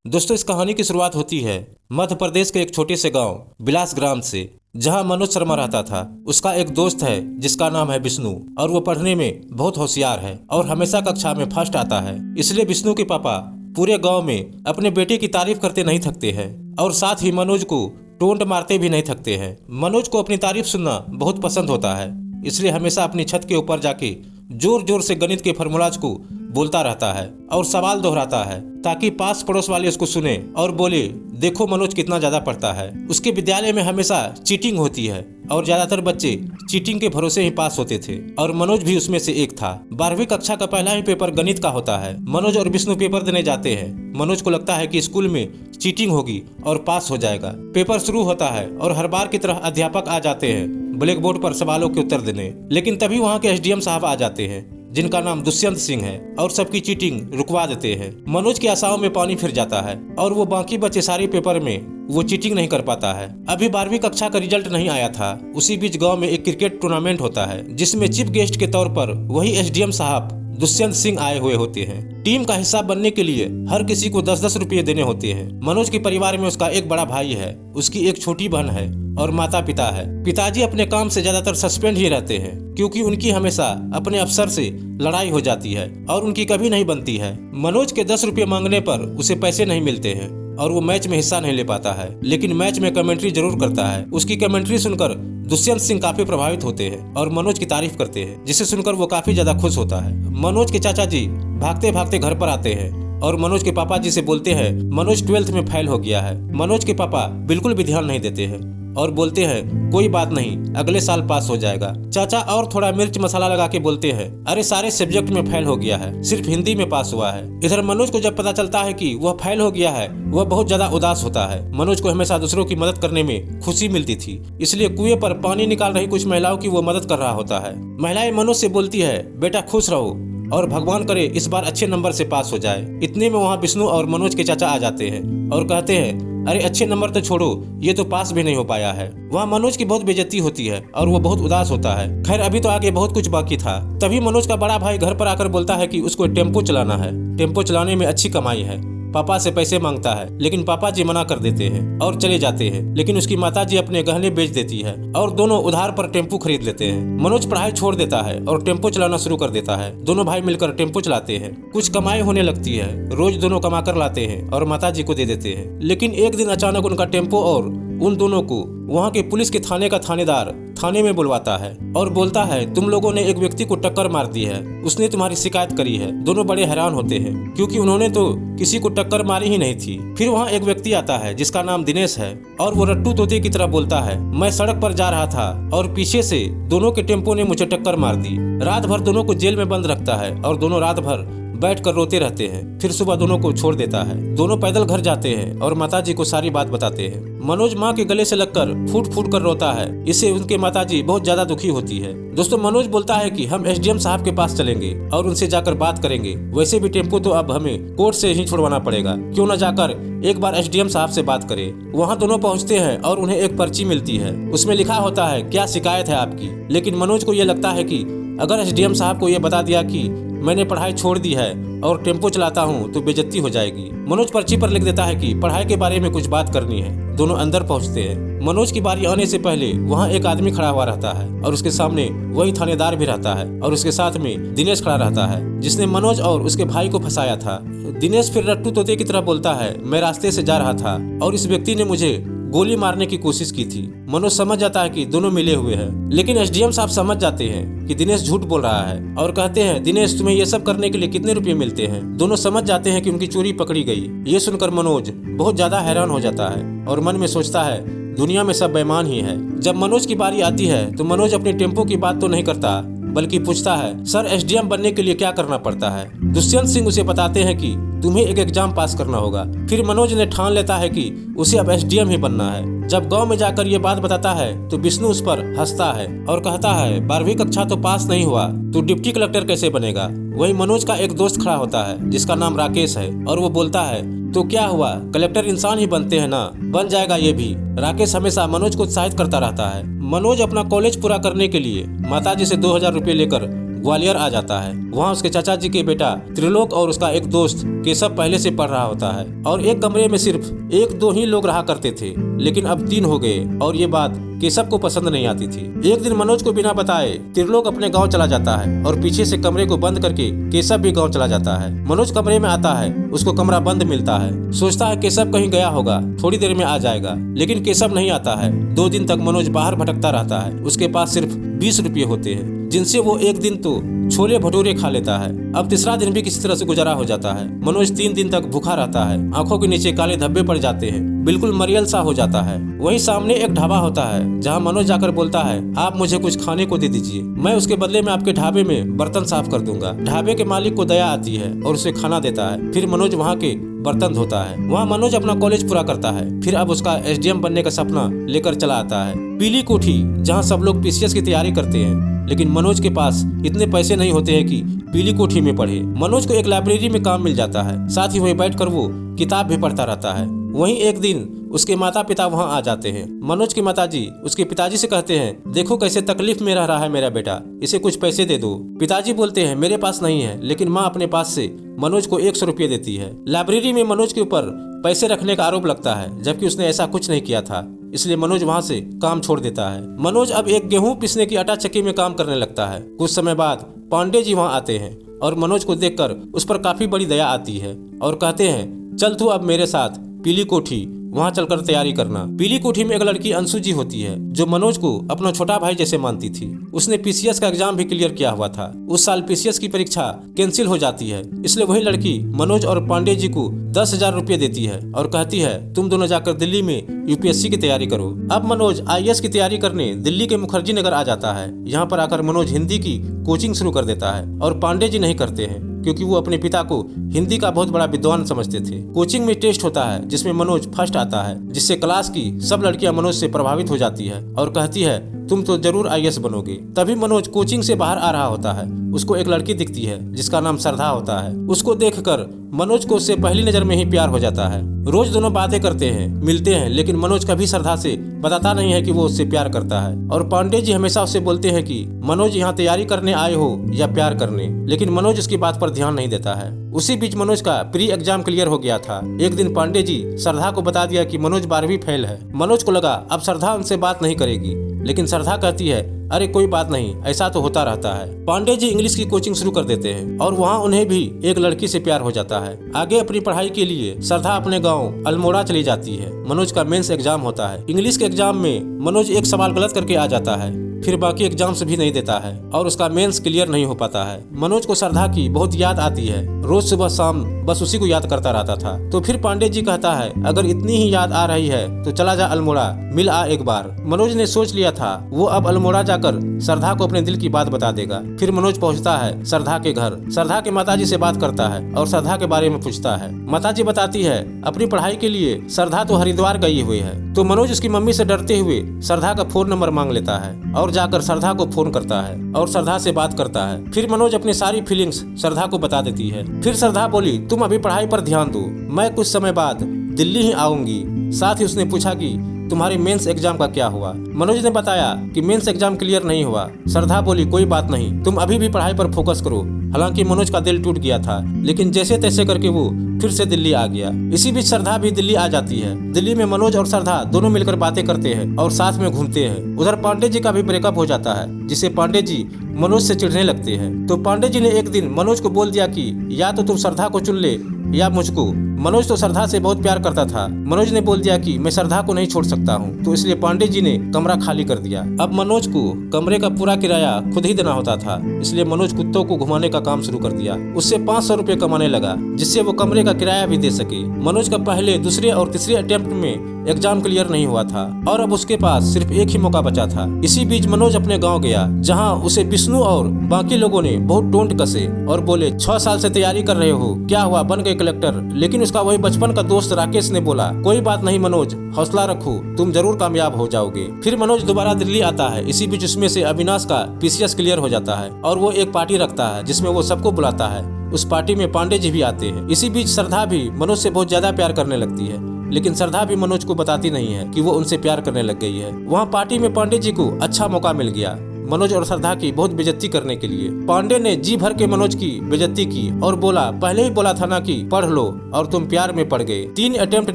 दोस्तों, इस कहानी की शुरुआत होती है मध्य प्रदेश के एक छोटे से गांव बिलास ग्राम से, जहां मनोज शर्मा रहता था। उसका एक दोस्त है जिसका नाम है विष्णु, और वो पढ़ने में बहुत होशियार है और हमेशा कक्षा में फर्स्ट आता है। इसलिए विष्णु के पापा पूरे गांव में अपने बेटे की तारीफ करते नहीं थकते हैं और साथ ही मनोज को टोंट मारते भी नहीं थकते हैं। मनोज को अपनी तारीफ सुनना बहुत पसंद होता है, इसलिए हमेशा अपनी छत के ऊपर जाके जोर जोर से गणित के फॉर्मूलाज को बोलता रहता है और सवाल दोहराता है ताकि पास पड़ोस वाले उसको सुने और बोले, देखो मनोज कितना ज्यादा पढ़ता है। उसके विद्यालय में हमेशा चीटिंग होती है और ज्यादातर बच्चे चीटिंग के भरोसे ही पास होते थे और मनोज भी उसमें से एक था। 12वीं कक्षा का पहला ही पेपर गणित का होता है। मनोज और विष्णु पेपर देने जाते हैं। मनोज को लगता है कि स्कूल में चीटिंग होगी और पास हो जाएगा। पेपर शुरू होता है और हर बार की तरह अध्यापक आ जाते हैं ब्लैक बोर्ड पर सवालों के उत्तर देने, लेकिन तभी वहाँ के एसडीएम साहब आ जाते हैं जिनका नाम दुष्यंत सिंह है और सबकी चीटिंग रुकवा देते हैं। मनोज की आशाओं में पानी फिर जाता है और वो बाकी बचे सारे पेपर में वो चीटिंग नहीं कर पाता है। अभी 12वीं कक्षा का रिजल्ट नहीं आया था। उसी बीच गांव में एक क्रिकेट टूर्नामेंट होता है जिसमें चीफ गेस्ट के तौर पर वही एसडीएम साहब दुष्यंत सिंह आए हुए होते हैं। टीम का हिस्सा बनने के लिए हर किसी को 10-10 रुपये देने होते हैं। मनोज के परिवार में उसका एक बड़ा भाई है, उसकी एक छोटी बहन है और माता पिता है। पिताजी अपने काम से ज्यादातर सस्पेंड ही रहते हैं क्योंकि उनकी हमेशा अपने अफसर से लड़ाई हो जाती है और उनकी कभी नहीं बनती है। मनोज के 10 रुपये मांगने पर उसे पैसे नहीं मिलते हैं और वो मैच में हिस्सा नहीं ले पाता है, लेकिन मैच में कमेंट्री जरूर करता है। उसकी कमेंट्री सुनकर दुष्यंत सिंह काफी प्रभावित होते हैं और मनोज की तारीफ करते हैं, जिसे सुनकर वो काफी ज्यादा खुश होता है। मनोज के चाचा जी भागते भागते घर पर आते हैं और मनोज के पापा जी से बोलते हैं मनोज 12th में फेल हो गया है। मनोज के पापा बिल्कुल भी ध्यान नहीं देते हैं और बोलते हैं कोई बात नहीं, अगले साल पास हो जाएगा। चाचा और थोड़ा मिर्च मसाला लगा के बोलते हैं अरे सारे सब्जेक्ट में फेल हो गया है, सिर्फ हिंदी में पास हुआ है। इधर मनोज को जब पता चलता है कि वह फेल हो गया है, वह बहुत ज्यादा उदास होता है। मनोज को हमेशा दूसरों की मदद करने में खुशी मिलती थी, इसलिए कुएं पर पानी निकाल रही कुछ महिलाओं की वो मदद कर रहा होता है। महिलाएं मनोज से बोलती है बेटा खुश रहो और भगवान करे इस बार अच्छे नंबर से पास हो जाए। इतने में वहाँ विष्णु और मनोज के चाचा आ जाते हैं और कहते हैं अरे अच्छे नंबर तो छोड़ो, ये तो पास भी नहीं हो पाया है। वहाँ मनोज की बहुत बेइज्जती होती है और वो बहुत उदास होता है। खैर अभी तो आगे बहुत कुछ बाकी था। तभी मनोज का बड़ा भाई घर पर आकर बोलता है कि उसको टेम्पो चलाना है, टेम्पो चलाने में अच्छी कमाई है। पापा से पैसे मांगता है लेकिन पापा जी मना कर देते हैं और चले जाते हैं, लेकिन उसकी माता जी अपने गहने बेच देती है और दोनों उधार पर टेम्पो खरीद लेते हैं। मनोज पढ़ाई छोड़ देता है और टेम्पो चलाना शुरू कर देता है। दोनों भाई मिलकर टेम्पो चलाते हैं। कुछ कमाई होने लगती है, रोज दोनों कमा कर लाते हैं और माता जी को दे देते हैं। लेकिन एक दिन अचानक उनका टेम्पो और उन दोनों को वहाँ के पुलिस के थाने का थानेदार थाने में बुलवाता है और बोलता है तुम लोगों ने एक व्यक्ति को टक्कर मार दी है, उसने तुम्हारी शिकायत करी है। दोनों बड़े हैरान होते हैं क्योंकि उन्होंने तो किसी को टक्कर मारी ही नहीं थी। फिर वहाँ एक व्यक्ति आता है जिसका नाम दिनेश है और वो रट्टू तोते की तरह बोलता है मैं सड़क पर जा रहा था और पीछे से दोनों के टेम्पो ने मुझे टक्कर मार दी। रात भर दोनों को जेल में बंद रखता है और दोनों रात भर बैठ कर रोते रहते हैं। फिर सुबह दोनों को छोड़ देता है। दोनों पैदल घर जाते हैं और माताजी को सारी बात बताते हैं। मनोज माँ के गले से लगकर फूट फूट कर रोता है। इससे उनके माताजी बहुत ज्यादा दुखी होती है। दोस्तों, मनोज बोलता है कि हम एसडीएम साहब के पास चलेंगे और उनसे जाकर बात करेंगे। वैसे भी टेम्पो तो अब हमें कोर्ट से ही छुड़वाना पड़ेगा, क्यों न जाकर एक बार एसडीएम साहब से बात करें। वहाँ दोनों पहुँचते हैं और उन्हें एक पर्ची मिलती है। उसमें लिखा होता है क्या शिकायत है आपकी। लेकिन मनोज को यह लगता है कि अगर एसडीएम साहब को यह बता दिया कि मैंने पढ़ाई छोड़ दी है और टेम्पो चलाता हूँ तो बेइज्जती हो जाएगी। मनोज पर्ची पर लिख देता है कि पढ़ाई के बारे में कुछ बात करनी है। दोनों अंदर पहुँचते हैं। मनोज की बारी आने से पहले वहाँ एक आदमी खड़ा हुआ रहता है और उसके सामने वही थानेदार भी रहता है और उसके साथ में दिनेश खड़ा रहता है जिसने मनोज और उसके भाई को फंसाया था। दिनेश फिर रट्टू तोते की तरह बोलता है मैं रास्ते से जा रहा था और इस व्यक्ति ने मुझे गोली मारने की कोशिश की थी। मनोज समझ जाता है कि दोनों मिले हुए हैं, लेकिन एसडीएम साहब समझ जाते हैं कि दिनेश झूठ बोल रहा है और कहते हैं दिनेश तुम्हें ये सब करने के लिए कितने रुपए मिलते हैं। दोनों समझ जाते हैं कि उनकी चोरी पकड़ी गई। ये सुनकर मनोज बहुत ज्यादा हैरान हो जाता है और मन में सोचता है दुनिया में सब बेईमान ही है। जब मनोज की बारी आती है तो मनोज अपने टेम्पो की बात तो नहीं करता बल्कि पूछता है सर एसडीएम बनने के लिए क्या करना पड़ता है। दुष्यंत सिंह उसे बताते हैं कि तुम्हें एक एग्जाम पास करना होगा। फिर मनोज ने ठान लेता है कि उसे अब एसडीएम ही बनना है। जब गांव में जाकर ये बात बताता है तो विष्णु उस पर हंसता है और कहता है 12वीं कक्षा तो पास नहीं हुआ तो डिप्टी कलेक्टर कैसे बनेगा। वही मनोज का एक दोस्त खड़ा होता है जिसका नाम राकेश है और वो बोलता है तो क्या हुआ, कलेक्टर इंसान ही बनते हैं ना, बन जाएगा ये भी। राकेश हमेशा मनोज को उत्साहित करता रहता है। मनोज अपना कॉलेज पूरा करने के लिए माताजी से 2000 रुपये लेकर ग्वालियर आ जाता है। वहाँ उसके चाचा जी के बेटा त्रिलोक और उसका एक दोस्त केशव पहले से पढ़ रहा होता है और एक कमरे में सिर्फ 1-2 ही लोग रहा करते थे, लेकिन अब 3 हो गए और ये बात केशव को पसंद नहीं आती थी। एक दिन मनोज को बिना बताए त्रिलोक अपने गांव चला जाता है और पीछे से कमरे को बंद करके केशव भी गांव चला जाता है। मनोज कमरे में आता है, उसको कमरा बंद मिलता है। सोचता है केशव कहीं गया होगा, थोड़ी देर में आ जाएगा, लेकिन केशव नहीं आता है। 2 दिन तक मनोज बाहर भटकता रहता है। उसके पास सिर्फ 20 रुपये होते हैं, जिनसे वो एक दिन तो छोले भटूरे खा लेता है। अब तीसरा दिन भी किसी तरह से गुजारा हो जाता है। मनोज 3 दिन तक भूखा रहता है। आंखों के नीचे काले धब्बे पड़ जाते हैं, बिल्कुल मरियल सा हो जाता है। वहीं सामने एक ढाबा होता है जहां मनोज जाकर बोलता है, आप मुझे कुछ खाने को दे दीजिए, मैं उसके बदले में आपके ढाबे में बर्तन साफ कर दूंगा। ढाबे के मालिक को दया आती है और उसे खाना देता है। फिर मनोज वहाँ के बर्तन धोता है। वहाँ मनोज अपना कॉलेज पूरा करता है। फिर अब उसका एसडीएम बनने का सपना लेकर चला आता है पीली कोठी, जहाँ सब लोग पीसीएस की तैयारी करते हैं, लेकिन मनोज के पास इतने पैसे नहीं होते हैं कि पीली कोठी में पढ़े। मनोज को एक लाइब्रेरी में काम मिल जाता है, साथ ही वहीं बैठकर वो किताब भी पढ़ता रहता है। वहीं एक दिन उसके माता पिता वहां आ जाते हैं। मनोज की माताजी उसके पिताजी से कहते हैं, देखो कैसे तकलीफ में रह रहा है मेरा बेटा, इसे कुछ पैसे दे दो। पिताजी बोलते हैं, मेरे पास नहीं है, लेकिन माँ अपने पास से मनोज को 100 रुपये देती है। लाइब्रेरी में मनोज के ऊपर पैसे रखने का आरोप लगता है, जबकि उसने ऐसा कुछ नहीं किया था, इसलिए मनोज वहां से काम छोड़ देता है। मनोज अब एक गेहूं पीसने की आटा चक्की में काम करने लगता है। कुछ समय बाद पांडे जी वहां आते हैं और मनोज को देखकर उस पर काफी बड़ी दया आती है और कहते हैं, चल तू अब मेरे साथ पीली कोठी वहाँ चलकर तैयारी करना। पीली कोठी में एक लड़की अंशु जी होती है, जो मनोज को अपना छोटा भाई जैसे मानती थी। उसने पीसीएस का एग्जाम भी क्लियर किया हुआ था। उस साल पीसीएस की परीक्षा कैंसिल हो जाती है, इसलिए वही लड़की मनोज और पांडे जी को 10,000 रुपये देती है और कहती है, तुम दोनों जाकर दिल्ली में यूपीएससी की तैयारी करो। अब मनोज आईएएस की तैयारी करने दिल्ली के मुखर्जी नगर आ जाता है। यहाँ पर आकर मनोज हिंदी की कोचिंग शुरू कर देता है और पांडे जी नहीं करते हैं, क्योंकि वो अपने पिता को हिंदी का बहुत बड़ा विद्वान समझते थे। कोचिंग में टेस्ट होता है जिसमें मनोज फर्स्ट आता है, जिससे क्लास की सब लड़कियां मनोज से प्रभावित हो जाती है और कहती है, तुम तो जरूर आईएएस बनोगे। तभी मनोज कोचिंग से बाहर आ रहा होता है। उसको एक लड़की दिखती है जिसका नाम श्रद्धा होता है। उसको देखकर मनोज को उससे पहली नजर में ही प्यार हो जाता है। रोज दोनों बातें करते हैं, मिलते हैं, लेकिन मनोज कभी श्रद्धा से बताता नहीं है कि वो उससे प्यार करता है। और पांडे जी हमेशा उससे बोलते हैं कि मनोज यहाँ तैयारी करने आए हो या प्यार करने, लेकिन मनोज उसकी बात पर ध्यान नहीं देता है। उसी बीच मनोज का प्री एग्जाम क्लियर हो गया था। एक दिन पांडे जी श्रद्धा को बता दिया कि मनोज 12वीं फेल है। मनोज को लगा अब श्रद्धा उनसे बात नहीं करेगी, लेकिन श्रद्धा कहती है, अरे कोई बात नहीं, ऐसा तो होता रहता है। पांडे जी इंग्लिश की कोचिंग शुरू कर देते हैं और वहाँ उन्हें भी एक लड़की से प्यार हो जाता है। आगे अपनी पढ़ाई के लिए श्रद्धा अपने गांव अल्मोड़ा चली जाती है। मनोज का मेंस एग्जाम होता है। इंग्लिश के एग्जाम में मनोज एक सवाल गलत करके आ जाता है, फिर बाकी एग्जाम्स भी नहीं देता है और उसका मेंस क्लियर नहीं हो पाता है। मनोज को श्रद्धा की बहुत याद आती है। रोज सुबह शाम बस उसी को याद करता रहता था। तो फिर पांडे जी कहता है, अगर इतनी ही याद आ रही है तो चला जा अल्मोड़ा, मिल आ एक बार। मनोज ने सोच लिया था वो अब अल्मोड़ा जाकर श्रद्धा को अपने दिल की बात बता देगा। फिर मनोज पहुंचता है श्रद्धा के घर। श्रद्धा के माताजी से बात करता है और श्रद्धा के बारे में पूछता है। माताजी बताती है, अपनी पढ़ाई के लिए श्रद्धा तो हरिद्वार गई हुई है। तो मनोज उसकी मम्मी से डरते हुए श्रद्धा का फोन नंबर मांग लेता है और जाकर श्रद्धा को फोन करता है और श्रद्धा से बात करता है। फिर मनोज अपनी सारी फीलिंग्स श्रद्धा को बता देती है। फिर श्रद्धा बोली, तुम अभी पढ़ाई पर ध्यान दो, मैं कुछ समय बाद दिल्ली ही आऊंगी। साथ ही उसने पूछा कि तुम्हारे मेंस एग्जाम का क्या हुआ। मनोज ने बताया कि मेंस एग्जाम क्लियर नहीं हुआ। श्रद्धा बोली, कोई बात नहीं, तुम अभी भी पढ़ाई पर फोकस करो। हालांकि मनोज का दिल टूट गया था, लेकिन जैसे तैसे करके वो फिर से दिल्ली आ गया। इसी बीच श्रद्धा भी दिल्ली आ जाती है। दिल्ली में मनोज और श्रद्धा दोनों मिलकर बातें करते हैं और साथ में घूमते हैं। उधर पांडे जी का भी ब्रेकअप हो जाता है, जिससे पांडे जी मनोज से चिढ़ने लगते हैं। तो पांडे जी ने एक दिन मनोज को बोल दिया कि या तो तुम श्रद्धा को चुन ले या मुझको। मनोज तो श्रद्धा से बहुत प्यार करता था। मनोज ने बोल दिया कि मैं श्रद्धा को नहीं छोड़ सकता हूँ, तो इसलिए पांडे जी ने कमरा खाली कर दिया। अब मनोज को कमरे का पूरा किराया खुद ही देना होता था, इसलिए मनोज कुत्तों को घुमाने का काम शुरू कर दिया। उससे 500 रुपये कमाने लगा, जिससे वो कमरे का किराया भी दे सके। मनोज का पहले, दूसरे और तीसरे अटेम्प्ट में एग्जाम क्लियर नहीं हुआ था और अब उसके पास सिर्फ एक ही मौका बचा था। इसी बीच मनोज अपने गाँव गया, जहाँ उसे विष्णु और बाकी लोगों ने बहुत टोंट कसे और बोले, 6 साल से तैयारी कर रहे हो, क्या हुआ, बन गए कलेक्टर। लेकिन उसका वही बचपन का दोस्त राकेश ने बोला, कोई बात नहीं मनोज, हौसला रखो, तुम जरूर कामयाब हो जाओगे। फिर मनोज दोबारा दिल्ली आता है। इसी बीच उसमें से अविनाश का पीसीएस क्लियर हो जाता है और वो एक पार्टी रखता है जिसमें वो सबको बुलाता है। उस पार्टी में पांडे जी भी आते हैं। इसी बीच श्रद्धा भी मनोज से बहुत ज्यादा प्यार करने लगती है, लेकिन श्रद्धा भी मनोज को बताती नहीं है कि वो उनसे प्यार करने लग गई है। वहाँ पार्टी में पांडे जी को अच्छा मौका मिल गया। मनोज और श्रद्धा की बहुत बेइज्जती करने के लिए। पांडे ने जी भर के मनोज की बेइज्जती की और बोला, पहले ही बोला था ना कि पढ़ लो, और तुम प्यार में पड़ गए। 3 अटेम्प्ट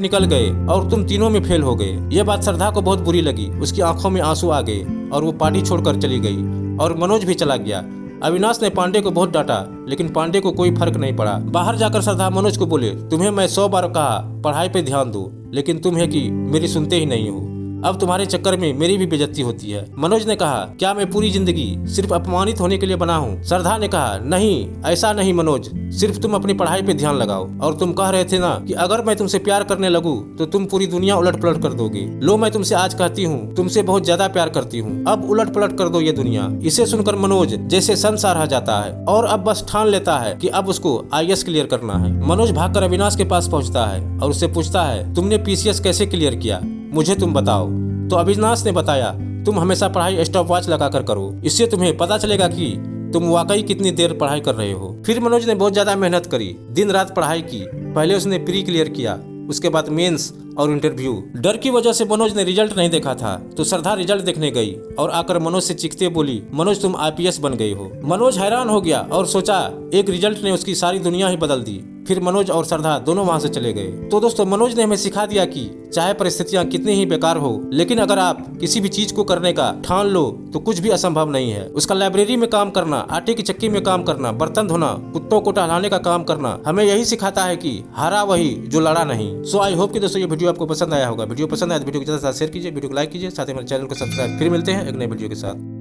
निकल गए और तुम तीनों में फेल हो गए। ये बात श्रद्धा को बहुत बुरी लगी। उसकी आंखों में आंसू आ गए और वो पार्टी छोड़कर चली गई और मनोज भी चला गया। अविनाश ने पांडे को बहुत डांटा, लेकिन पांडे को कोई फर्क नहीं पड़ा। बाहर जाकर श्रद्धा मनोज को बोले, तुम्हें मैं 100 बार कहा पढ़ाई पे ध्यान दो, लेकिन तुम है कि मेरी सुनते ही नहीं हो। अब तुम्हारे चक्कर में मेरी भी बेइज्जती होती है। मनोज ने कहा, क्या मैं पूरी जिंदगी सिर्फ अपमानित होने के लिए बना हूँ? श्रद्धा ने कहा, नहीं ऐसा नहीं मनोज, सिर्फ तुम अपनी पढ़ाई पे ध्यान लगाओ। और तुम कह रहे थे ना कि अगर मैं तुमसे प्यार करने लगूं तो तुम पूरी दुनिया उलट पलट कर दोगे। लो, मैं तुमसे आज कहती हूँ, तुमसे बहुत ज्यादा प्यार करती हूँ। अब उलट पलट कर दो ये दुनिया। इसे सुनकर मनोज जैसे संसार रह जाता है और अब बस ठान लेता है कि अब उसको IAS क्लियर करना है। मनोज भागकर अविनाश के पास पहुँचता है और उससे पूछता है, तुमने PCS कैसे क्लियर किया, मुझे तुम बताओ। तो अविनाश ने बताया, तुम हमेशा पढ़ाई स्टॉप वॉच लगाकर करो, इससे तुम्हें पता चलेगा कि तुम वाकई कितनी देर पढ़ाई कर रहे हो। फिर मनोज ने बहुत ज्यादा मेहनत करी, दिन रात पढ़ाई की। पहले उसने प्री क्लियर किया, उसके बाद मेंस और इंटरव्यू। डर की वजह से मनोज ने रिजल्ट नहीं देखा था, तो श्रद्धा रिजल्ट देखने गई और आकर मनोज से चीखते बोली, मनोज तुम IPS बन गए हो। मनोज हैरान हो गया और सोचा एक रिजल्ट ने उसकी सारी दुनिया ही बदल दी। फिर मनोज और श्रद्धा दोनों वहां से चले गए। तो दोस्तों, मनोज ने हमें सिखा दिया कि चाहे परिस्थितियां कितनी ही बेकार हो, लेकिन अगर आप किसी भी चीज को करने का ठान लो तो कुछ भी असंभव नहीं है। उसका लाइब्रेरी में काम करना, आटे की चक्की में काम करना, बर्तन धोना, कुत्तों को टहलाने का काम करना हमें यही सिखाता है कि हारा वही जो लड़ा नहीं। सो आई होप कि दोस्तों ये वीडियो आपको पसंद आया होगा। वीडियो पसंद आया तो वीडियो को ज़्यादा शेयर कीजिए, वीडियो को लाइक कीजिए, साथ ही हमारे चैनल को सब्सक्राइब। फिर मिलते हैं एक नए वीडियो के साथ।